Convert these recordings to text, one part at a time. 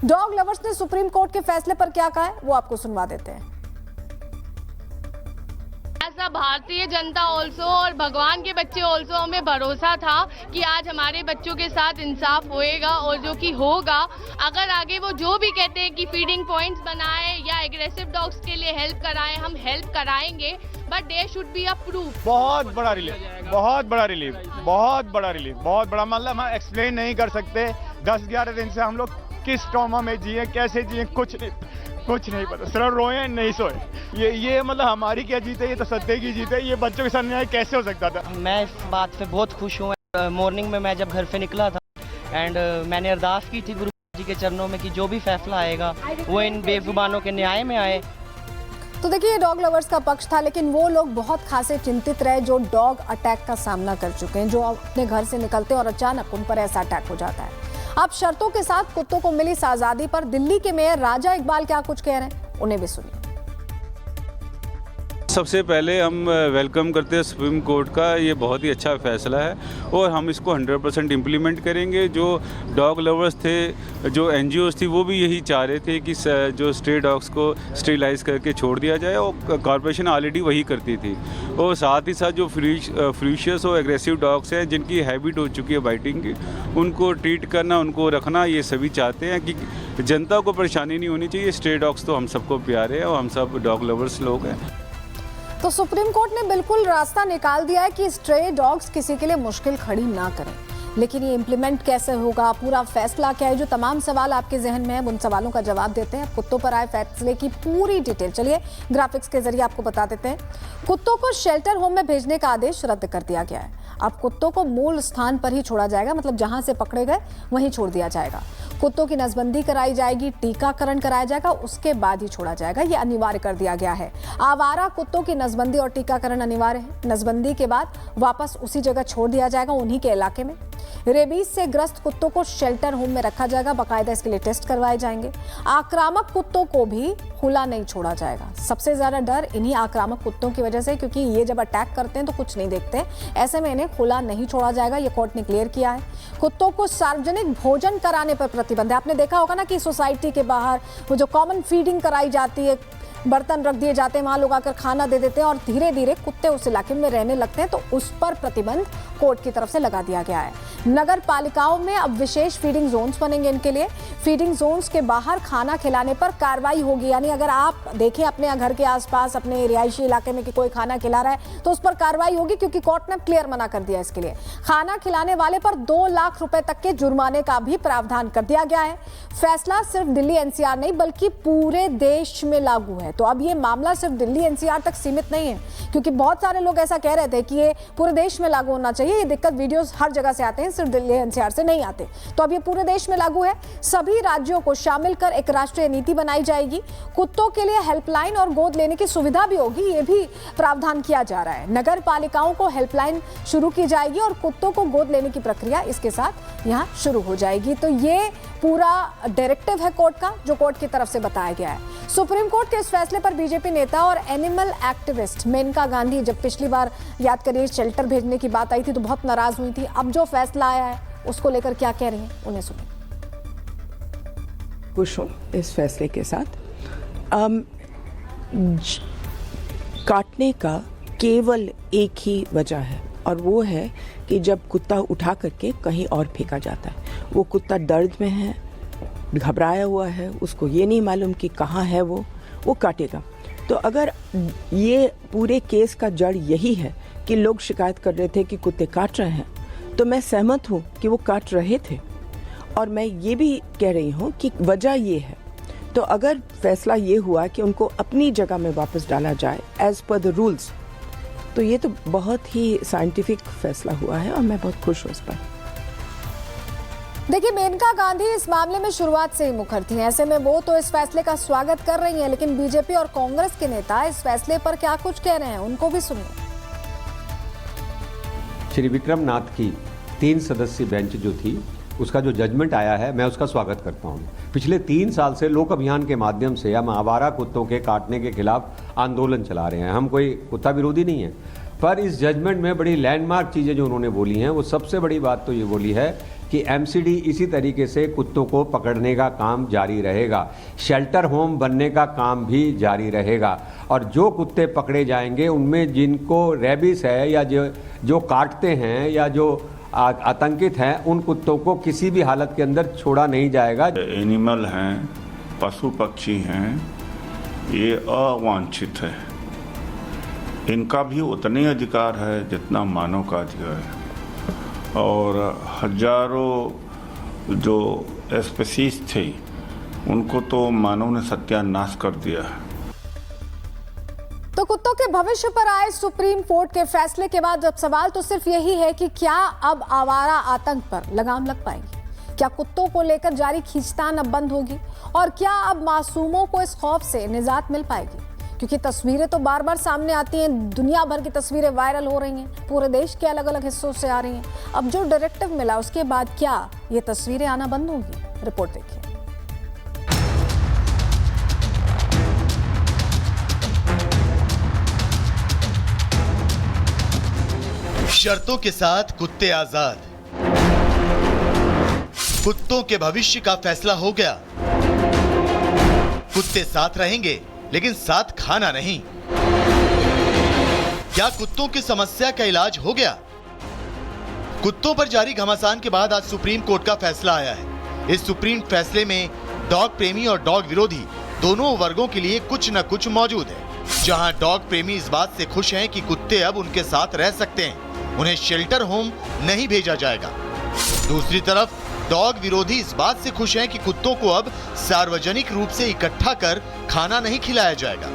Dog lovers ने supreme court के फैसले पर क्या कहा है वो आपको सुनवा देते हैं। ऐसा भारतीय जनता ऑल्सो और भगवान के बच्चे ऑल्सो हमें भरोसा था कि आज हमारे बच्चों के साथ इंसाफ होएगा और जो कि होगा। अगर आगे वो जो भी कहते हैं कि फीडिंग पॉइंट्स बनाए या एग्रेसिव डॉग्स के लिए हेल्प कराएं, हम हेल्प कराएंगे, but there should be a proof. बहुत बड़ा रिलीफ, बहुत बड़ा रिलीफ, बहुत बड़ा रिलीफ, बहुत बड़ा, मतलब हम एक्सप्लेन नहीं कर सकते। 10-11 दिन से हम लोग किस ट्रॉमा में जिए, कैसे जिए, कुछ नहीं पता, सिर्फ रोए नहीं सोए। ये मतलब हमारी क्या जीत है, ये तो सत्य की जीत है। ये बच्चों के साथ न्याय कैसे हो सकता था? मैं इस बात पे बहुत खुश हूँ। मॉर्निंग में मैं जब घर से निकला था एंड मैंने अरदास की थी गुरु जी के चरणों में कि जो भी फैसला आएगा वो इन बेजुबानों के न्याय में आए। तो देखिए ये डॉग लवर्स का पक्ष था, लेकिन वो लोग बहुत खासे चिंतित रहे जो डॉग अटैक का सामना कर चुके हैं, जो अपने घर से निकलते हैं और अचानक उन पर ऐसा अटैक हो जाता है। अब शर्तों के साथ कुत्तों को मिली इस आजादी पर दिल्ली के मेयर राजा इकबाल क्या कुछ कह रहे हैं, उन्हें भी सुनिए। सबसे पहले हम वेलकम करते हैं सुप्रीम कोर्ट का, ये बहुत ही अच्छा फैसला है और हम इसको 100% इम्प्लीमेंट करेंगे। जो डॉग लवर्स थे, जो एनजीओज थी, वो भी यही चाह रहे थे कि जो स्ट्रे डॉग्स को स्टेरिलाइज करके छोड़ दिया जाए, और कॉर्पोरेशन ऑलरेडी वही करती थी। और साथ ही साथ जो फ्यूशियस और एग्रेसिव डॉग्स हैं जिनकी हैबिट हो चुकी है बाइटिंग की, उनको ट्रीट करना, उनको रखना, ये सभी चाहते हैं कि जनता को परेशानी नहीं होनी चाहिए। स्ट्रे डॉग्स तो हम सबको प्यारे हैं और हम सब डॉग लवर्स लोग हैं। तो सुप्रीम कोर्ट ने बिल्कुल रास्ता निकाल दिया है कि स्ट्रे डॉग्स किसी के लिए मुश्किल खड़ी ना करें, लेकिन ये इम्प्लीमेंट कैसे होगा, पूरा फैसला क्या है, जो तमाम सवाल आपके जहन में है उन सवालों का जवाब देते हैं। कुत्तों पर आए फैसले की पूरी डिटेल चलिए ग्राफिक्स के जरिए आपको बता देते हैं। कुत्तों को शेल्टर होम में भेजने का आदेश रद्द कर दिया गया है। अब कुत्तों को मूल स्थान पर ही छोड़ा जाएगा, मतलब जहां से पकड़े गए वहीं छोड़ दिया जाएगा। कुत्तों की नसबंदी कराई जाएगी, टीकाकरण कराया जाएगा, उसके बाद ही छोड़ा जाएगा, ये अनिवार्य कर दिया गया है। आवारा कुत्तों की नसबंदी और टीकाकरण अनिवार्य है। नसबंदी के बाद वापस उसी जगह छोड़ दिया जाएगा, उन्हीं के इलाके में। रेबीज से ग्रस्त कुत्तों को शेल्टर होम में रखा जाएगा, बाकायदा इसके लिए टेस्ट करवाए जाएंगे। आक्रामक कुत्तों को भी खुला नहीं छोड़ा जाएगा। सबसे ज्यादा डर इन्हीं आक्रामक कुत्तों की वजह से, क्योंकि ये जब अटैक करते हैं तो कुछ नहीं देखते, ऐसे में इन्हें खुला नहीं छोड़ा जाएगा, ये कोर्ट ने क्लियर किया है। कुत्तों को सार्वजनिक भोजन कराने पर प्रतिबंध है। आपने देखा होगा ना कि सोसाइटी के बाहर वो जो कॉमन फीडिंग कराई जाती है, बर्तन रख दिए जाते हैं, वहां लोग आकर खाना दे देते हैं और धीरे धीरे कुत्ते उस इलाके में रहने लगते हैं, तो उस पर प्रतिबंध कोर्ट की तरफ से लगा दिया गया है। नगर पालिकाओं में अब विशेष फीडिंग जोन्स बनेंगे इनके लिए। फीडिंग जोन्स के बाहर खाना खिलाने पर कार्रवाई होगी, यानी अगर आप देखें अपने घर के आसपास, अपने रिहायशी इलाके में कि कोई खाना खिला रहा है तो उस पर कार्रवाई होगी, क्योंकि कोर्ट ने क्लियर मना कर दिया इसके लिए। खाना खिलाने वाले पर 2 लाख रुपए तक के जुर्माने का भी प्रावधान कर दिया गया है। फैसला सिर्फ दिल्ली एनसीआर नहीं बल्कि पूरे देश में लागू है। तो अब ये मामला सिर्फ दिल्ली एनसीआर तक सीमित नहीं है, क्योंकि बहुत सारे लोग ऐसा कह रहे थे कि ये पूरे देश में लागू होना चाहिए। ये दिक्कत वीडियोस हर जगह से आते हैं, सिर्फ दिल्ली एनसीआर से नहीं आते। तो अब ये पूरे देश में लागू है। सभी राज्यों को शामिल कर एक राष्ट्रीय नीति बनाई जाएगी। कुत्तों के लिए हेल्पलाइन और गोद लेने की सुविधा भी होगी, ये भी प्रावधान किया जा रहा है। नगर पालिकाओं को हेल्पलाइन शुरू की जाएगी और कुत्तों को गोद लेने की प्रक्रिया इसके साथ यहाँ शुरू हो जाएगी। तो ये पूरा डायरेक्टिव है कोर्ट का, जो कोर्ट की तरफ से बताया गया है। सुप्रीम कोर्ट के इस फैसले पर बीजेपी नेता और एनिमल एक्टिविस्ट मेनका गांधी, जब पिछली बार याद करिए शेल्टर भेजने की बात आई थी तो बहुत नाराज हुई थी। अब जो फैसला आया है उसको लेकर क्या कह रही हैं, उन्हें सुनिए। खुश हूँ इस फैसले के साथ। काटने का केवल एक ही वजह है, और वो है कि जब कुत्ता उठा करके कहीं और फेंका जाता है। वो कुत्ता दर्द में है, घबराया हुआ है, उसको ये नहीं मालूम कि कहाँ है वो काटेगा। तो अगर ये पूरे केस का जड़ यही है कि लोग शिकायत कर रहे थे कि कुत्ते काट रहे हैं, तो मैं सहमत हूँ कि वो काट रहे थे, और मैं ये भी कह रही हूँ कि वजह ये है। तो अगर फैसला ये हुआ कि उनको अपनी जगह में वापस डाला जाए एज पर द रूल्स, तो ये तो बहुत ही साइंटिफिक फैसला हुआ है और मैं बहुत खुश हूँ इस पर। देखिए मेनका गांधी इस मामले में शुरुआत से ही मुखर थी, ऐसे में वो तो इस फैसले का स्वागत कर रही हैं, लेकिन बीजेपी और कांग्रेस के नेता इस फैसले पर क्या कुछ कह रहे हैं, उनको भी सुनिए। श्री विक्रम नाथ की 3 सदस्यीय बेंच जो थी, उसका जो जजमेंट आया है, मैं उसका स्वागत करता हूँ। पिछले 3 साल से लोक अभियान के माध्यम से हम आवारा कुत्तों के काटने के खिलाफ आंदोलन चला रहे हैं। हम कोई कुत्ता विरोधी नहीं है, पर इस जजमेंट में बड़ी लैंडमार्क चीज़ें जो उन्होंने बोली हैं, वो सबसे बड़ी बात तो ये बोली है कि एमसीडी इसी तरीके से कुत्तों को पकड़ने का काम जारी रहेगा, शेल्टर होम बनने का काम भी जारी रहेगा और जो कुत्ते पकड़े जाएंगे उनमें जिनको रेबिस है या जो काटते हैं या जो आतंकित हैं उन कुत्तों को किसी भी हालत के अंदर छोड़ा नहीं जाएगा। एनिमल हैं, पशु पक्षी हैं, ये अवांछित है, इनका भी उतने ही अधिकार है जितना मानव का अधिकार है और हजारों जो स्पीसीज थे उनको तो मानव ने सत्यानाश कर दिया है। तो कुत्तों के भविष्य पर आए सुप्रीम कोर्ट के फैसले के बाद अब सवाल तो सिर्फ यही है कि क्या अब आवारा आतंक पर लगाम लग पाएगी? क्या कुत्तों को लेकर जारी खींचतान अब बंद होगी और क्या अब मासूमों को इस खौफ से निजात मिल पाएगी? क्योंकि तस्वीरें तो बार बार सामने आती हैं, दुनिया भर की तस्वीरें वायरल हो रही हैं, पूरे देश के अलग अलग हिस्सों से आ रही हैं। अब जो डायरेक्टिव मिला उसके बाद क्या ये तस्वीरें आना बंद होगी? रिपोर्ट देखिए। शर्तों के साथ कुत्ते आजाद, कुत्तों के भविष्य का फैसला हो गया। कुत्ते साथ रहेंगे लेकिन साथ खाना नहीं। क्या कुत्तों की समस्या का इलाज हो गया? कुत्तों पर जारी घमासान के बाद आज सुप्रीम कोर्ट का फैसला आया है। इस सुप्रीम फैसले में डॉग प्रेमी और डॉग विरोधी दोनों वर्गों के लिए कुछ न कुछ मौजूद है। जहां डॉग प्रेमी इस बात से खुश हैं कि कुत्ते अब उनके साथ रह सकते हैं, उन्हें शेल्टर होम नहीं भेजा जाएगा। दूसरी तरफ डॉग विरोधी इस बात से खुश हैं कि कुत्तों को अब सार्वजनिक रूप से इकट्ठा कर खाना नहीं खिलाया जाएगा।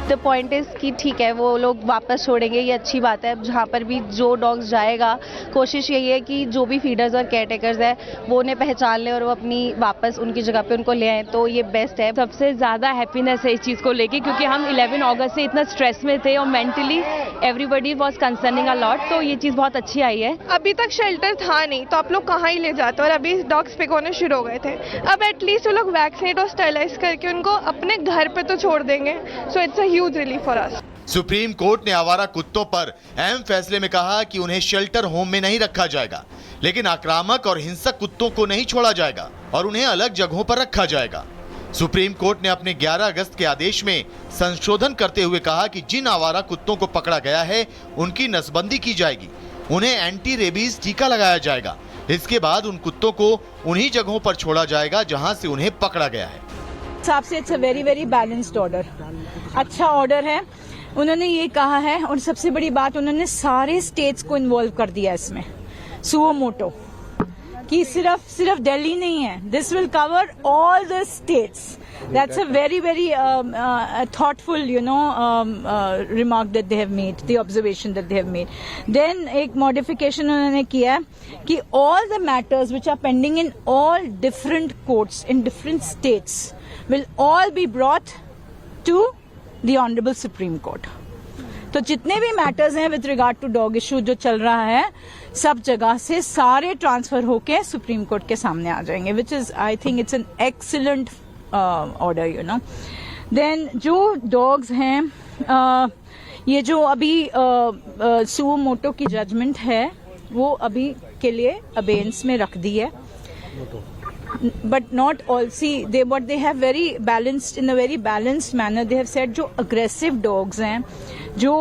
द पॉइंट इज कि ठीक है वो लोग वापस छोड़ेंगे, ये अच्छी बात है। जहाँ पर भी जो डॉग्स जाएगा कोशिश यही है कि जो भी फीडर्स और केयर टेकर्स है वो उन्हें पहचान ले और वो अपनी वापस उनकी जगह पे उनको ले आए, तो ये बेस्ट है। सबसे ज़्यादा हैप्पीनेस है इस चीज़ को लेके क्योंकि हम 11 अगस्त से इतना स्ट्रेस में थे और mentally everybody was concerning a lot, तो ये चीज़ बहुत अच्छी आई है। अभी तक शेल्टर था नहीं तो आप लोग कहाँ ही ले जाते, और अभी डॉग्स पिक होने शुरू हो गए थे। अब एटलीस्ट वो लोग वैक्सीनेट और स्टरलाइज करके उनको अपने घर पे तो छोड़ देंगे, so it's a huge relief for us. Supreme court ने आवारा कुत्तों पर अहम फैसले में कहा कि उन्हें शेल्टर होम में नहीं रखा जाएगा, लेकिन आक्रामक और हिंसक कुत्तों को नहीं छोड़ा जाएगा और उन्हें अलग जगहों पर रखा जाएगा। सुप्रीम कोर्ट ने अपने 11 अगस्त के आदेश में संशोधन करते हुए कहा कि जिन आवारा कुत्तों को पकड़ा गया है उनकी नसबंदी की जाएगी, उन्हें एंटी रेबीज टीका लगाया जाएगा। इसके बाद उन कुत्तों को उन्हीं जगहों पर छोड़ा जाएगा जहां से उन्हें पकड़ा गया है। हिसाब से it's a very very balanced order, अच्छा ऑर्डर है। उन्होंने ये कहा है और सबसे बड़ी बात उन्होंने सारे स्टेट्स को इन्वॉल्व कर दिया इसमें, सुओ मोटो, कि सिर्फ दिल्ली नहीं है, this will cover all the states. That's a very very thoughtful remark that they have made, the observation that they have made. Then एक modification उन्होंने किया कि all the matters which are pending in all different courts in different states will all be brought to the Honorable Supreme Court. तो जितने भी matters हैं with regard to dog issue जो चल रहा है, सब जगह से सारे ट्रांसफर होके सुप्रीम कोर्ट के सामने आ जाएंगे, which is I think it's an excellent order, then जो डॉग्स हैं, ये जो अभी सुओ मोटो की जजमेंट है वो अभी के लिए अबेंस में रख दी है, but not all. See, what they have very balanced, in a very balanced manner they have said जो aggressive dogs हैं, जो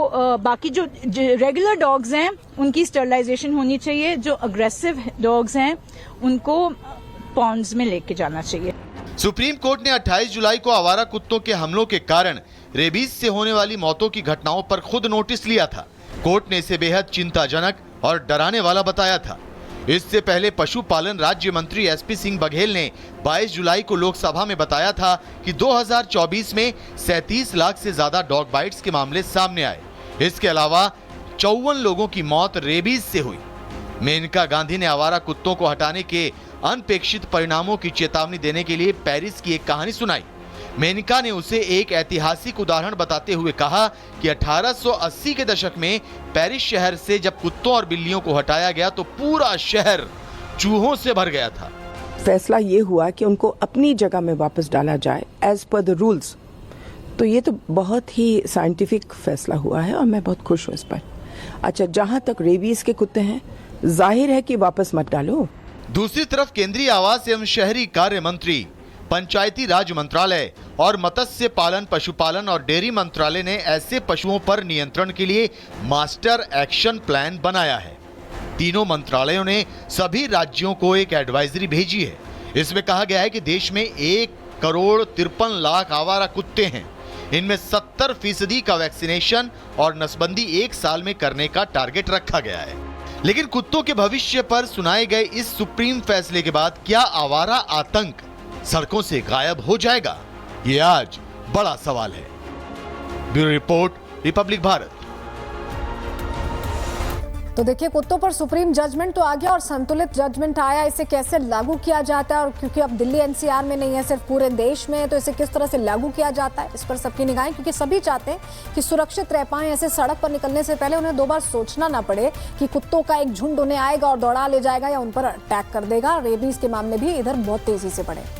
बाकी जो regular dogs हैं उनकी sterilization होनी चाहिए, जो aggressive dogs हैं उनको ponds में लेके जाना चाहिए। सुप्रीम कोर्ट ने 28 जुलाई को आवारा कुत्तों के हमलों के कारण रेबीज से होने वाली मौतों की घटनाओं पर खुद नोटिस लिया था। कोर्ट ने इसे बेहद चिंताजनक और डराने वाला बताया था। इससे पहले पशुपालन राज्य मंत्री एसपी सिंह बघेल ने 22 जुलाई को लोकसभा में बताया था कि 2024 में 37 लाख से ज्यादा डॉग बाइट्स के मामले सामने आए। इसके अलावा 54 लोगों की मौत रेबीज से हुई। मेनका गांधी ने आवारा कुत्तों को हटाने के अनपेक्षित परिणामों की चेतावनी देने के लिए पेरिस की एक कहानी सुनाई। मेनका ने उसे एक ऐतिहासिक उदाहरण बताते हुए कहा कि 1880 के दशक में पेरिस शहर से जब कुत्तों और बिल्लियों को हटाया गया तो पूरा शहर चूहों से भर गया था। फैसला ये हुआ कि उनको अपनी जगह में वापस डाला जाए एज पर द रूल्स। तो ये तो बहुत ही साइंटिफिक फैसला हुआ है और मैं बहुत खुश हूँ इस पर। अच्छा, जहाँ तक रेबीज के कुत्ते हैं, जाहिर है कि वापस मत डालो। दूसरी तरफ केंद्रीय आवास एवं शहरी कार्य मंत्री, पंचायती राज मंत्रालय और मत्स्य पालन, पशुपालन और डेयरी मंत्रालय ने ऐसे पशुओं पर नियंत्रण के लिए मास्टर एक्शन प्लान बनाया है। तीनों मंत्रालयों ने सभी राज्यों को एक एडवाइजरी भेजी है। इसमें कहा गया है कि देश में 1,53,00,000 आवारा कुत्ते हैं। इनमें 70% का वैक्सीनेशन और नसबंदी 1 साल में करने का टारगेट रखा गया है। लेकिन कुत्तों के भविष्य पर सुनाए गए इस सुप्रीम फैसले के बाद क्या आवारा आतंक सड़कों से गायब हो जाएगा? ये आज बड़ा सवाल है। Bureau report, Republic Bharat. तो देखिए, कुत्तों पर सुप्रीम जजमेंट तो आ गया और संतुलित जजमेंट आया। इसे कैसे लागू किया जाता है, और क्योंकि अब दिल्ली एनसीआर में नहीं है, सिर्फ पूरे देश में है, तो इसे किस तरह से लागू किया जाता है, इस पर सबकी निगाहें, क्योंकि सभी चाहते हैं कि सुरक्षित रह पाएं। ऐसे सड़क पर निकलने से पहले उन्हें 2 बार सोचना ना पड़े कि कुत्तों का एक झुंड उन्हें आएगा और दौड़ा ले जाएगा या उन पर अटैक कर देगा। रेबीज के मामले भी इधर बहुत तेजी से बढ़े।